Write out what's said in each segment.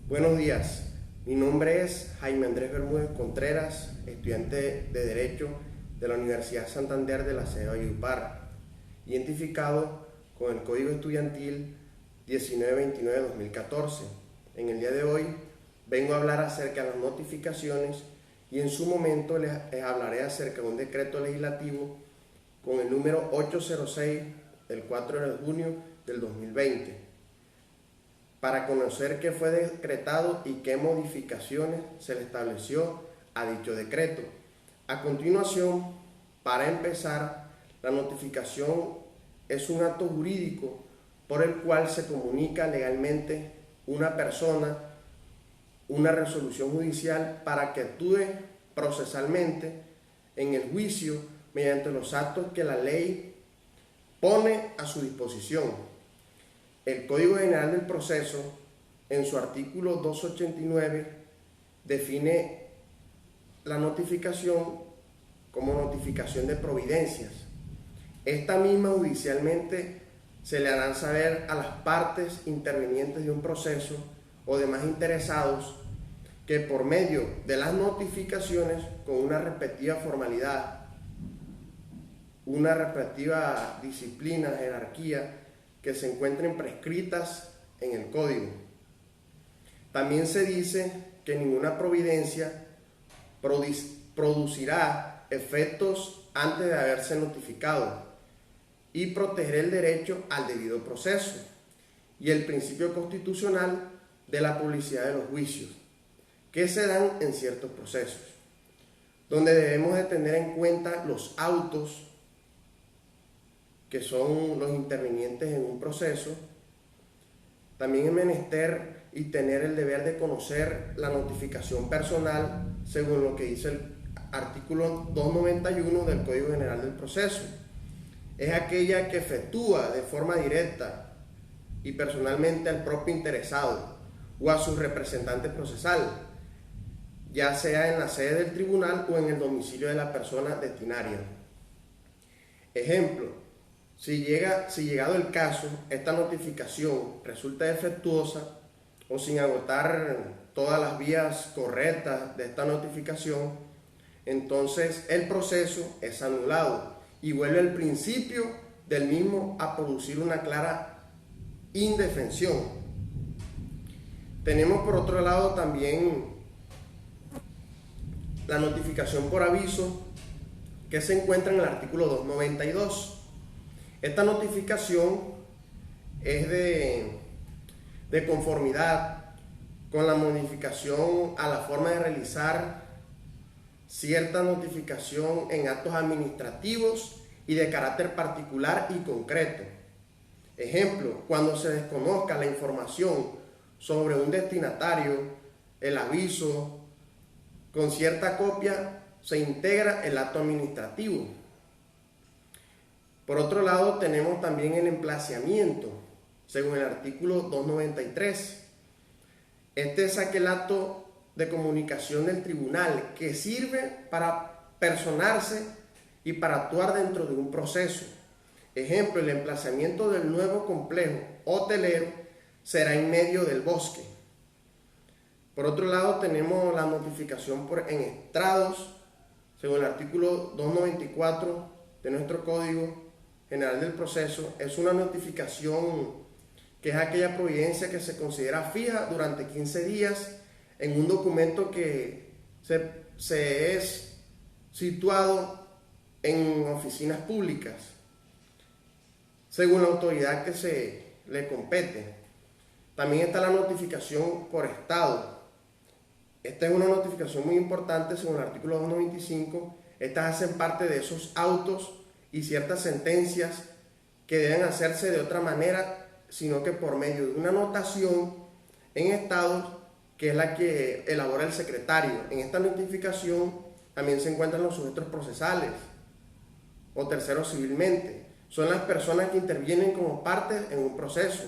Buenos días, mi nombre es Jaime Andrés Bermúdez Contreras, estudiante de Derecho de la Universidad Santander de la sede de Valledupar, identificado con el Código Estudiantil 1929-2014. En el día de hoy vengo a hablar acerca de las notificaciones y en su momento les hablaré acerca de un decreto legislativo con el número 806 del 4 de junio del 2020. Para conocer qué fue decretado y qué modificaciones se le estableció a dicho decreto. A continuación, para empezar, la notificación es un acto jurídico por el cual se comunica legalmente una persona una resolución judicial para que actúe procesalmente en el juicio mediante los actos que la ley pone a su disposición. El Código General del Proceso, en su artículo 289, define la notificación como notificación de providencias. Esta misma judicialmente se le harán saber a las partes intervinientes de un proceso o demás interesados que por medio de las notificaciones con una respectiva formalidad, una respectiva disciplina, jerarquía, que se encuentren prescritas en el Código. También se dice que ninguna providencia producirá efectos antes de haberse notificado y proteger el derecho al debido proceso y el principio constitucional de la publicidad de los juicios que se dan en ciertos procesos, donde debemos de tener en cuenta los autos que son los intervinientes en un proceso. También es menester y tener el deber de conocer la notificación personal según lo que dice el artículo 291 del Código General del Proceso. Es aquella que efectúa de forma directa y personalmente al propio interesado o a su representante procesal, ya sea en la sede del tribunal o en el domicilio de la persona destinaria. Ejemplo: si llegado el caso, esta notificación resulta defectuosa o sin agotar todas las vías correctas de esta notificación, entonces el proceso es anulado y vuelve al principio del mismo a producir una clara indefensión. Tenemos por otro lado también la notificación por aviso, que se encuentra en el artículo 292. Esta notificación es de conformidad con la modificación a la forma de realizar cierta notificación en actos administrativos y de carácter particular y concreto. Ejemplo: cuando se desconozca la información sobre un destinatario, el aviso con cierta copia se integra el acto administrativo. Por otro lado, tenemos también el emplazamiento, según el artículo 293. Este es aquel acto de comunicación del tribunal que sirve para personarse y para actuar dentro de un proceso. Ejemplo: el emplazamiento del nuevo complejo hotelero será en medio del bosque. Por otro lado, tenemos la notificación en estrados, según el artículo 294 de nuestro Código General del Proceso. Es una notificación que es aquella providencia que se considera fija durante 15 días en un documento que se es situado en oficinas públicas, según la autoridad que se le compete. También está la notificación por estado. Esta es una notificación muy importante según el artículo 295. Estas hacen parte de esos autos y ciertas sentencias que deben hacerse de otra manera, sino que por medio de una anotación en estados, que es la que elabora el secretario. En esta notificación también se encuentran los sujetos procesales o terceros civilmente. Son las personas que intervienen como partes en un proceso: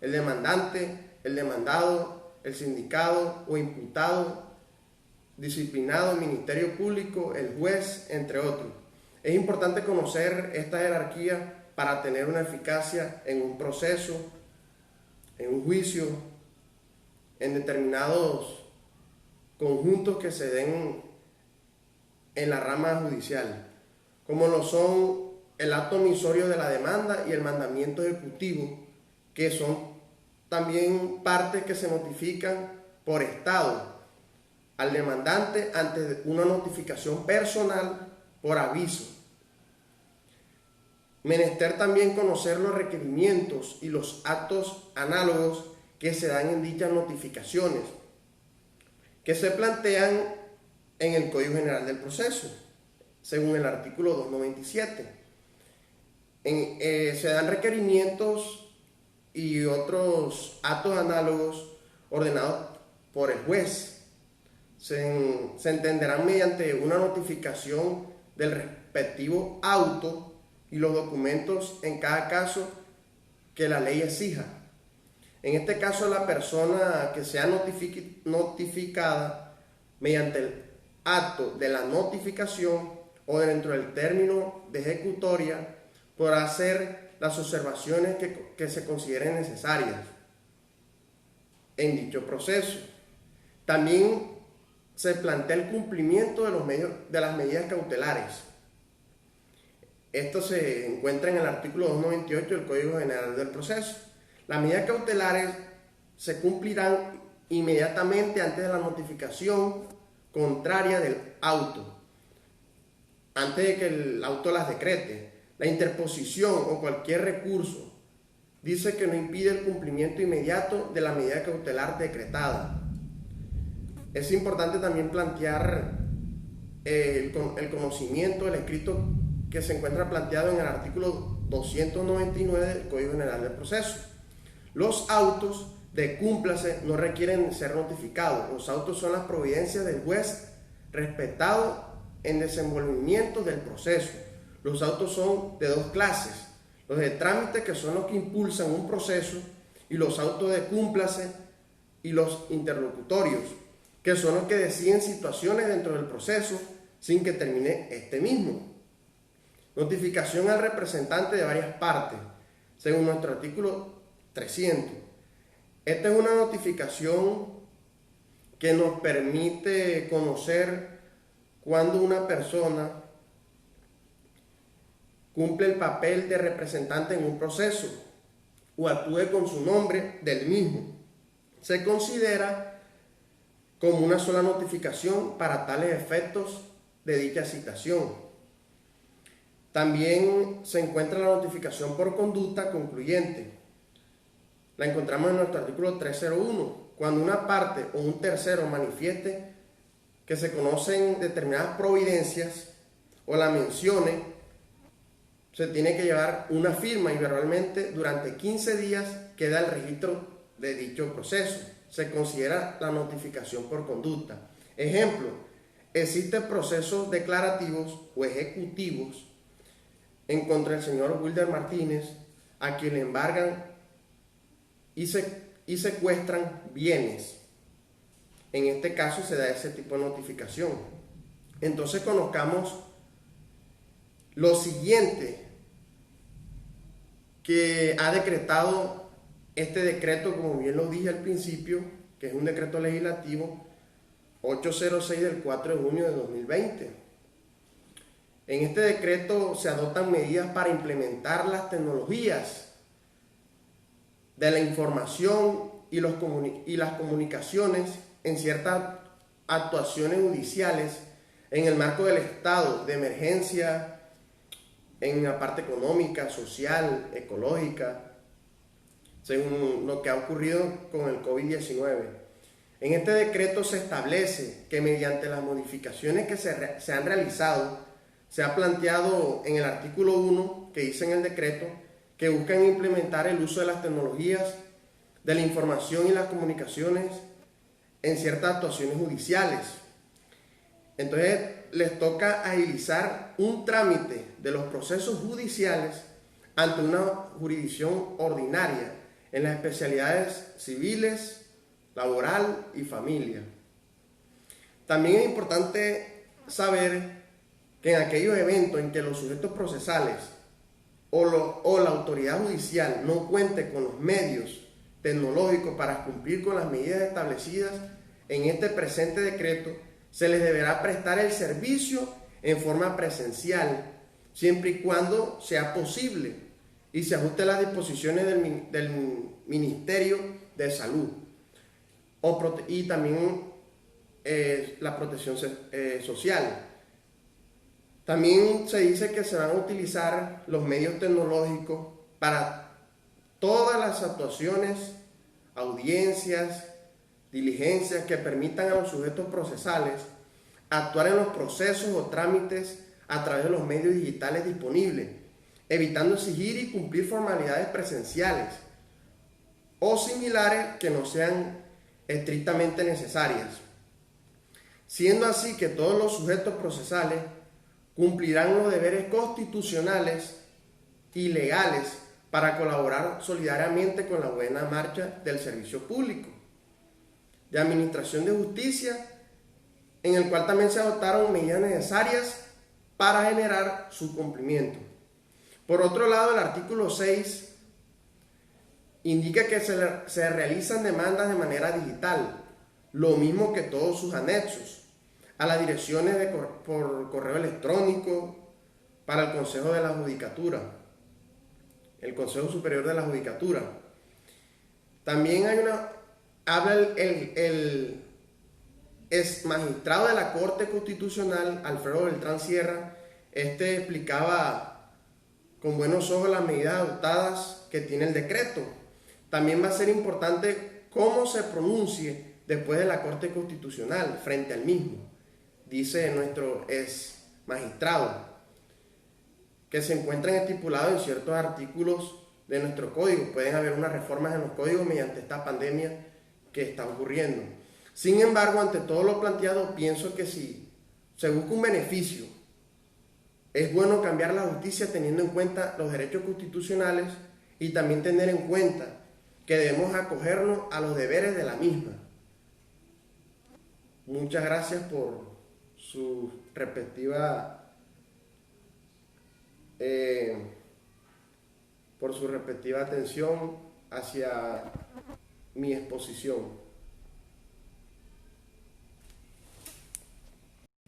el demandante, el demandado, el sindicado o imputado, disciplinado, el Ministerio Público, el juez, entre otros. Es importante conocer esta jerarquía para tener una eficacia en un proceso, en un juicio, en determinados conjuntos que se den en la rama judicial, como lo son el acto omisorio de la demanda y el mandamiento ejecutivo, que son también partes que se notifican por estado al demandante ante una notificación personal por aviso. Menester también conocer los requerimientos y los actos análogos que se dan en dichas notificaciones, que se plantean en el Código General del Proceso, según el artículo 297. Se dan requerimientos y otros actos análogos ordenados por el juez. Se entenderán mediante una notificación del respectivo auto y los documentos en cada caso que la ley exija. En este caso, la persona que sea notificada mediante el acto de la notificación o dentro del término de ejecutoria podrá hacer las observaciones que se consideren necesarias en dicho proceso. También se plantea el cumplimiento de las medidas cautelares. Esto se encuentra en el artículo 298 del Código General del Proceso. Las medidas cautelares se cumplirán inmediatamente antes de la notificación contraria del auto, antes de que el auto las decrete. La interposición o cualquier recurso dice que no impide el cumplimiento inmediato de la medida cautelar decretada. Es importante también plantear el conocimiento del escrito que se encuentra planteado en el artículo 299 del Código General del Proceso. Los autos de cúmplase no requieren ser notificados. Los autos son las providencias del juez respetado en desenvolvimiento del proceso. Los autos son de dos clases: los de trámite, que son los que impulsan un proceso, y los autos de cúmplase y los interlocutorios, que son los que deciden situaciones dentro del proceso sin que termine este mismo. Notificación al representante de varias partes, según nuestro artículo 300. Esta es una notificación que nos permite conocer cuando una persona cumple el papel de representante en un proceso o actúe con su nombre del mismo. Se considera como una sola notificación para tales efectos de dicha citación. También se encuentra la notificación por conducta concluyente. La encontramos en nuestro artículo 301, cuando una parte o un tercero manifieste que se conocen determinadas providencias o la mencione. Se tiene que llevar una firma y verbalmente durante 15 días queda el registro de dicho proceso. Se considera la notificación por conducta. Ejemplo, existen procesos declarativos o ejecutivos en contra del señor Wilder Martínez, a quien le embargan y secuestran bienes. En este caso se da ese tipo de notificación. Entonces conozcamos lo siguiente que ha decretado este decreto, como bien lo dije al principio, que es un decreto legislativo 806 del 4 de junio de 2020. En este decreto se adoptan medidas para implementar las tecnologías de la información y las comunicaciones en ciertas actuaciones judiciales en el marco del estado de emergencia, en la parte económica, social, ecológica, según lo que ha ocurrido con el COVID-19. En este decreto se establece que mediante las modificaciones que se han realizado, se ha planteado en el artículo 1, que dice en el decreto, que buscan implementar el uso de las tecnologías de la información y las comunicaciones en ciertas actuaciones judiciales. Entonces les toca agilizar un trámite de los procesos judiciales ante una jurisdicción ordinaria en las especialidades civiles, laboral y familia. También es importante saber que en aquellos eventos en que los sujetos procesales o la autoridad judicial no cuente con los medios tecnológicos para cumplir con las medidas establecidas en este presente decreto, se les deberá prestar el servicio en forma presencial, siempre y cuando sea posible y se ajuste a las disposiciones del Ministerio de Salud y también la protección social. También se dice que se van a utilizar los medios tecnológicos para todas las actuaciones, audiencias, diligencias que permitan a los sujetos procesales actuar en los procesos o trámites a través de los medios digitales disponibles, evitando exigir y cumplir formalidades presenciales o similares que no sean estrictamente necesarias. Siendo así que todos los sujetos procesales cumplirán los deberes constitucionales y legales para colaborar solidariamente con la buena marcha del servicio público de administración de justicia, en el cual también se adoptaron medidas necesarias para generar su cumplimiento. Por otro lado, el artículo 6 indica que se realizan demandas de manera digital, lo mismo que todos sus anexos, a las direcciones por correo electrónico para el Consejo de la Judicatura, el Consejo Superior de la Judicatura. También habla el ex magistrado de la Corte Constitucional, Alfredo Beltrán Sierra. Explicaba con buenos ojos las medidas adoptadas que tiene el decreto. También va a ser importante cómo se pronuncie después de la Corte Constitucional frente al mismo, dice nuestro ex magistrado, que se encuentran estipulados en ciertos artículos de nuestro código. Pueden haber unas reformas en los códigos mediante esta pandemia que está ocurriendo. Sin embargo, ante todo lo planteado, pienso que si se busca un beneficio, es bueno cambiar la justicia teniendo en cuenta los derechos constitucionales y también tener en cuenta que debemos acogernos a los deberes de la misma. Muchas gracias por su respectiva atención hacia mi exposición.